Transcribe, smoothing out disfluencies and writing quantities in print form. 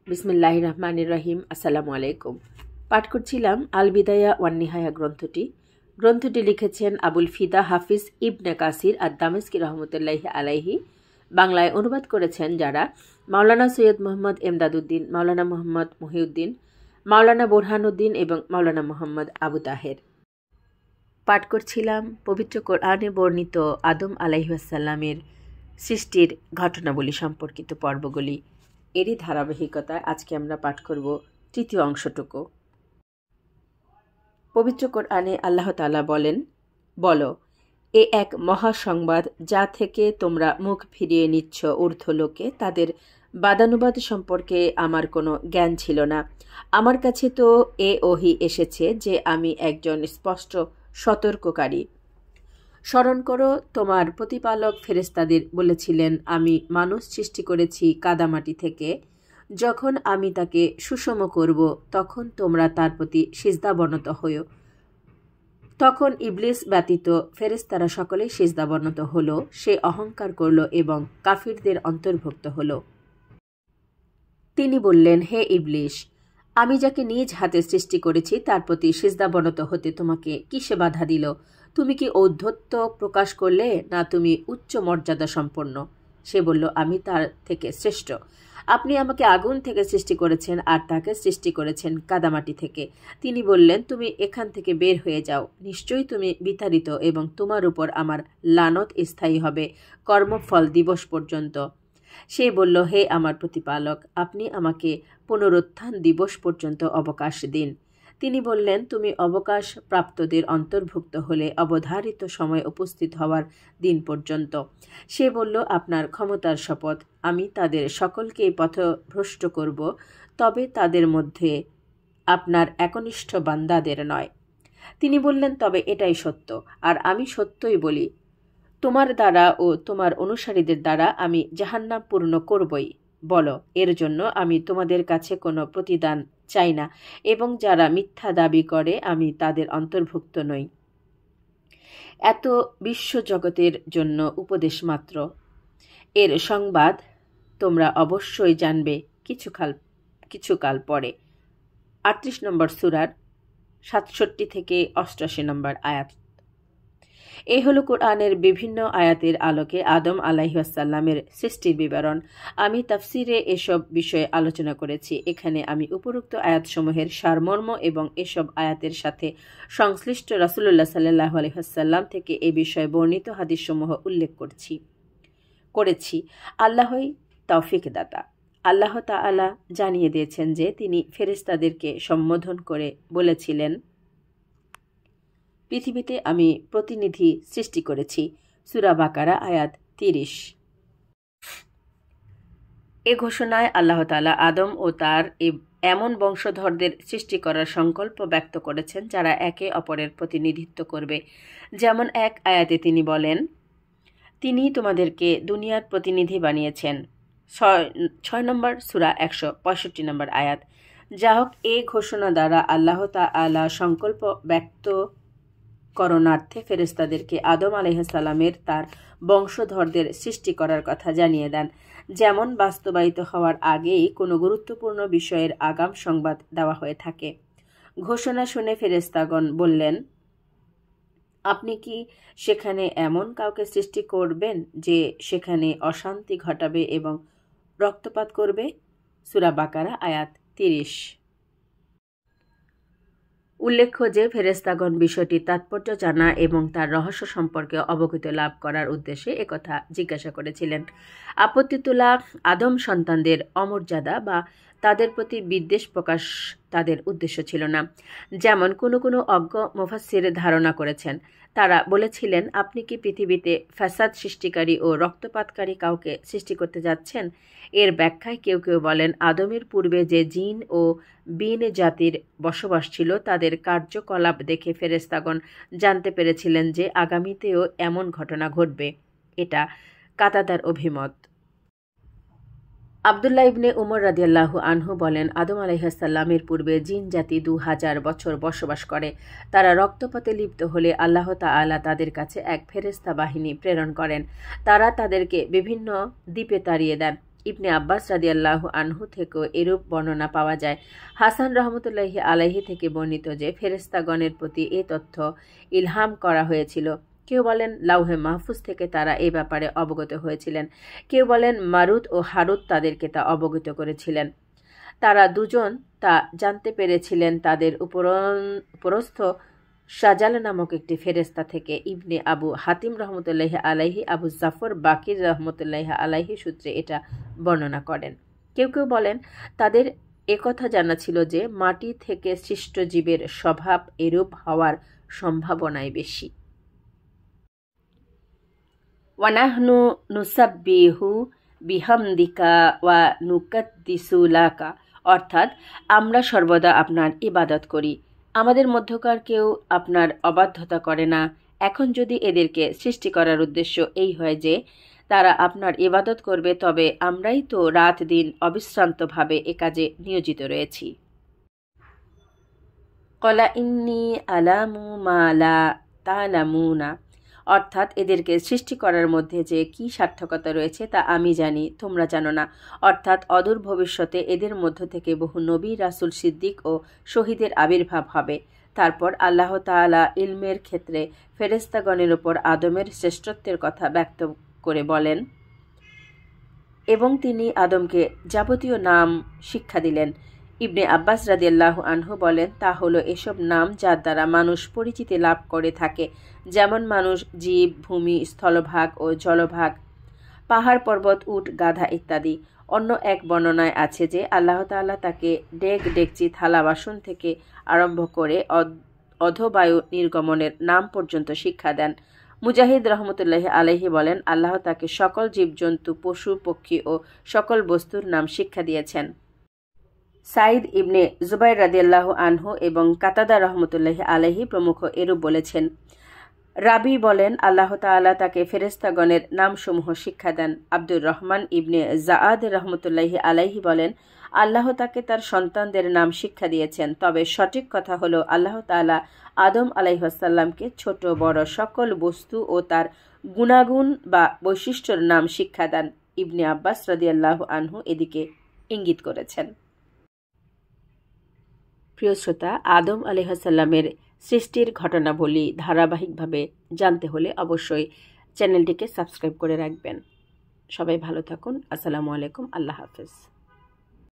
বিসমিল্লাহির রহমানির রহিম। আসসালামু আলাইকুম। পাঠ করছিলাম আল বিদায়া ওয়ান নিহায়া গ্রন্থটি লিখেছেন আবুল ফিদা হাফিজ ইবনে কাসির আর দামেস্কি রহমতুল্লাহি আলাইহি। বাংলায় অনুবাদ করেছেন যারা মাওলানা সৈয়দ মোহাম্মদ এমদাদউদ্দিন, মাওলানা মোহাম্মদ মহিউদ্দিন, মাওলানা বোরহানউদ্দিন এবং মাওলানা মোহাম্মদ আবু তাহের। পাঠ করছিলাম পবিত্র কোরআনে বর্ণিত আদম আলাইহিসসালামের সৃষ্টির ঘটনাবলী সম্পর্কিত পর্বগুলি। এরই ধারাবাহিকতায় আজকে আমরা পাঠ করব তৃতীয় অংশটুকু। পবিত্র কোরআনে আল্লাহ তাআলা বলেন, বলো, এ এক মহা সংবাদ যা থেকে তোমরা মুখ ফিরিয়ে নিচ্ছ ঊর্ধ্বলোকে। তাদের বাদানুবাদ সম্পর্কে আমার কোনো জ্ঞান ছিল না। আমার কাছে তো এ ওহী এসেছে যে আমি একজন স্পষ্ট সতর্ককারী। স্মরণ করো, তোমার প্রতিপালক ফেরেশতাদের বলেছিলেন, আমি মানুষ সৃষ্টি করেছি কাদামাটি থেকে। যখন আমি তাকে সুষম করব তখন তোমরা তার প্রতি সিজদাবনত হও। তখন ইবলিস ব্যতীত ফেরেশতারা সকলেই সিজদাবনত হল। সে অহংকার করল এবং কাফিরদের অন্তর্ভুক্ত হল। তিনি বললেন, হে ইবলিস, আমি যাকে নিজ হাতে সৃষ্টি করেছি তার প্রতি সিজদাবনত হতে তোমাকে কিসে বাধা দিল? তুমি কি ঔদ্ধত্য প্রকাশ করলে, না তুমি উচ্চ মর্যাদা সম্পন্ন? সে বলল, আমি তার থেকে শ্রেষ্ঠ। আপনি আমাকে আগুন থেকে সৃষ্টি করেছেন আর তাকে সৃষ্টি করেছেন কাদামাটি থেকে। তিনি বললেন, তুমি এখান থেকে বের হয়ে যাও। নিশ্চয়ই তুমি বিতাড়িত এবং তোমার উপর আমার লানত স্থায়ী হবে কর্মফল দিবস পর্যন্ত। সে বলল, হে আমার প্রতিপালক, আপনি আমাকে পুনরুত্থান দিবস পর্যন্ত অবকাশ দিন। তিনি বললেন, তুমি অবকাশ প্রাপ্তদের অন্তর্ভুক্ত হলে অবধারিত সময় উপস্থিত হওয়ার দিন পর্যন্ত। সে বলল, আপনার ক্ষমতার শপথ, আমি তাদের সকলকেই পথভ্রষ্ট করব, তবে তাদের মধ্যে আপনার একনিষ্ঠ বান্দাদের নয়। তিনি বললেন, তবে এটাই সত্য, আর আমি সত্যই বলি, তোমার দ্বারা ও তোমার অনুসারীদের দ্বারা আমি জাহান্নাম পূর্ণ করবই। বলো, এর জন্য আমি তোমাদের কাছে কোনো প্রতিদান চাই না, এবং যারা মিথ্যা দাবি করে আমি তাদের অন্তর্ভুক্ত নই। এত বিশ্বজগতের জন্য উপদেশ মাত্র। এর সংবাদ তোমরা অবশ্যই জানবে কিছুকাল পরে। 38 নম্বর সূরার 67 থেকে 88 নম্বর আয়াত। এই হলো কোরআনের বিভিন্ন আয়াতের আলোকে আদম আলাইহিসসালামের সৃষ্টির বিবরণ। আমি তাফসিরে এসব বিষয়ে আলোচনা করেছি। এখানে আমি উপরোক্ত আয়াতসমূহের সারমর্ম এবং এসব আয়াতের সাথে সংশ্লিষ্ট রাসূলুল্লাহ সাল্লাল্লাহু আলাইহি ওয়াসাল্লাম থেকে এ বিষয়ে বর্ণিত হাদিসসমূহ উল্লেখ করেছি। আল্লাহই তৌফিক দাতা। আল্লাহ তাআলা জানিয়ে দিয়েছেন যে তিনি ফেরেশতাদেরকে সম্বোধন করে বলেছিলেন, পৃথিবীতে আমি প্রতিনিধি সৃষ্টি করেছি। সূরা বাকারা আয়াত 30। এ ঘোষণায় আল্লাহ তাআলা আদম ও তার এমন বংশধরদের সৃষ্টি করার সংকল্প ব্যক্ত করেছেন যারা একে অপরের প্রতিনিধিত্ব করবে। যেমন এক আয়াতে তিনি বলেন, তিনি তোমাদেরকে দুনিয়ার প্রতিনিধি বানিয়েছেন। 6 নম্বর সূরা 165 নম্বর আয়াত। যা হোক, এ ঘোষণা দ্বারা আল্লাহ তাআলা সংকল্প ব্যক্ত করণার্থে ফেরেশতাদেরকে আদম আলাইহিসসালামের তার বংশধরদের সৃষ্টি করার কথা জানিয়ে দেন। যেমন বাস্তবায়িত হওয়ার আগেই কোনো গুরুত্বপূর্ণ বিষয়ের আগাম সংবাদ দেওয়া হয়ে থাকে। ঘোষণা শুনে ফেরেশতাগণ বললেন, আপনি কি সেখানে এমন কাউকে সৃষ্টি করবেন যে সেখানে অশান্তি ঘটাবে এবং রক্তপাত করবে? সূরা বাকারা আয়াত 30। উল্লেখ্য যে ফেরেশতাগণ বিষয়টির তাৎপর্য জানা এবং তার রহস্য সম্পর্কে অবগত লাভ করার উদ্দেশ্যে একথা জিজ্ঞাসা করেছিলেন। আপত্তি তোলা আদম সন্তানদের অমর্যাদা বা তাদের প্রতি বিদ্বেষ প্রকাশ তাদের উদ্দেশ্য ছিল না। যেমন কোনো অজ্ঞ মুফাসসির ধারণা করেছেন। তারা বলেছিলেন, আপনি কি পৃথিবীতে ফ্যাসাদ সৃষ্টিকারী ও রক্তপাতকারী কাউকে সৃষ্টি করতে যাচ্ছেন? এর ব্যাখ্যায় কেউ বলেন, আদমের পূর্বে যে জিন ও বিন জাতির বসবাস ছিল তাদের কার্যকলাপ দেখে ফেরেশতাগণ জানতে পেরেছিলেন যে আগামীতেও এমন ঘটনা ঘটবে। এটা কাতাদার অভিমত। আবদুল্লাহ ইবনে উমর রাদিয়াল্লাহু আনহু বলেন, আদম আলাইহিসসালামের পূর্বে জিন জাতি 2000 বছর বসবাস করে। তারা রক্তপাতে লিপ্ত হলে আল্লাহ তাআলা তাদের কাছে এক ফেরেশতা বাহিনী প্রেরণ করেন। তারা তাদেরকে বিভিন্ন দ্বীপে তাড়িয়ে দেন। ইবনে আব্বাস রাদিয়াল্লাহু আনহু থেকেও এরূপ বর্ণনা পাওয়া যায়। হাসান রহমতুল্লাহি আলাইহি থেকে বর্ণিত যে ফেরেশতাগণের প্রতি এ তথ্য ইলহাম করা হয়েছিল। কেউ বলেন লাউহে মাহফুজ থেকে তারা এ ব্যাপারে অবগত হয়েছিলেন, কেউ বলেন মারুত ও হারুত তাদেরকে তা অবগত করেছিলেন। তারা দুজন তা জানতে পেরেছিলেন তাদের উপরস্থ শাজাল নামক একটি ফেরেশতা থেকে। ইবনে আবু হাতিম রহমতুল্লাহি আলাইহি আবু জাফর বাকির রহমতুল্লাহি আলাইহি সূত্রে এটা বর্ণনা করেন। কেউ কেউ বলেন তাদের একথা জানা ছিল যে মাটি থেকে সৃষ্ট জীবের স্বভাব এরূপ হওয়ার সম্ভাবনাই বেশি। ওয়ানাহনু নুসাব্বিহু বিহামদিকা ওয়া নুকাদ্দিসু লাকা, অর্থাৎ আমরা সর্বদা আপনার ইবাদত করি, আমাদের মধ্যকার কেউ আপনার অবাধ্যতা করে না। এখন যদি এদেরকে সৃষ্টি করার উদ্দেশ্য এই হয় যে তারা আপনার ইবাদত করবে, তবে আমরাই তো রাত দিন অবিশ্রান্তভাবে এ কাজে নিয়োজিত রয়েছি। কলা ইন্নি আলামু মা লা তা'লামুনা, অর্থাৎ এদেরকে সৃষ্টি করার মধ্যে যে কি সার্থকতা রয়েছে তা আমি জানি, তোমরা জানো না। অর্থাৎ অদূর ভবিষ্যতে এদের মধ্য থেকে বহু নবী, রাসূল, সিদ্দিক ও শহীদের আবির্ভাব হবে। তারপর আল্লাহ তাআলা ইলমের ক্ষেত্রে ফেরেশতাগণের উপর আদমের শ্রেষ্ঠত্বের কথা ব্যক্ত করে বলেন, এবং তিনি আদমকে যাবতীয় নাম শিক্ষা দিলেন। ইবনে আব্বাস রাদিয়াল্লাহু আনহু বলেন, তা হলো এসব নাম যার দ্বারা মানুষ পরিচিতি লাভ করে থাকে, যেমন মানুষ, জীব, ভূমি, স্থলভাগ ও জলভাগ, পাহাড়, পর্বত, উট, গাধা ইত্যাদি। অন্য এক বর্ণনায় আছে যে আল্লাহ তাআলা তাকে ডেক, ডেকচি, থালা, বাসন থেকে আরম্ভ করে অধবায়ু নির্গমনের নাম পর্যন্ত শিক্ষা দেন। মুজাহিদ রহমতুল্লাহি আলাইহি বলেন, আল্লাহ তাকে সকল জীবজন্তু, পশু, পক্ষী ও সকল বস্তুর নাম শিক্ষা দিয়েছেন। সাইদ ইবনে জুবাইর রাদিয়াল্লাহু আনহু এবং কাতাদা রহমতুল্লাহি আলাইহি প্রমুখ এরূপ বলেছেন। রাবি বলেন, আল্লাহ তাআলা তাকে ফেরেশতাগণের নামসমূহ শিক্ষা দেন। আব্দুর রহমান ইবনে জাআদ রহমতুল্লাহি আলাইহি বলেন, আল্লাহ তাকে তার সন্তানদের নাম শিক্ষা দিয়েছেন। তবে সঠিক কথা হলো আল্লাহ তাআলা আদম আলাইহিসসালামকে ছোট বড় সকল বস্তু ও তার গুণাগুণ বা বৈশিষ্ট্যর নাম শিক্ষা দেন। ইবনে আব্বাস রাদিয়াল্লাহু আনহু এদিকে ইঙ্গিত করেছেন। প্রিয় শ্রোতা, আদম আলাইহিসসালামের সৃষ্টির ঘটনাবলী ধারাবাহিকভাবে জানতে হলে অবশ্যই চ্যানেলটিকে সাবস্ক্রাইব করে রাখবেন। সবাই ভালো থাকুন। আসসালামু আলাইকুম। আল্লাহ হাফেজ।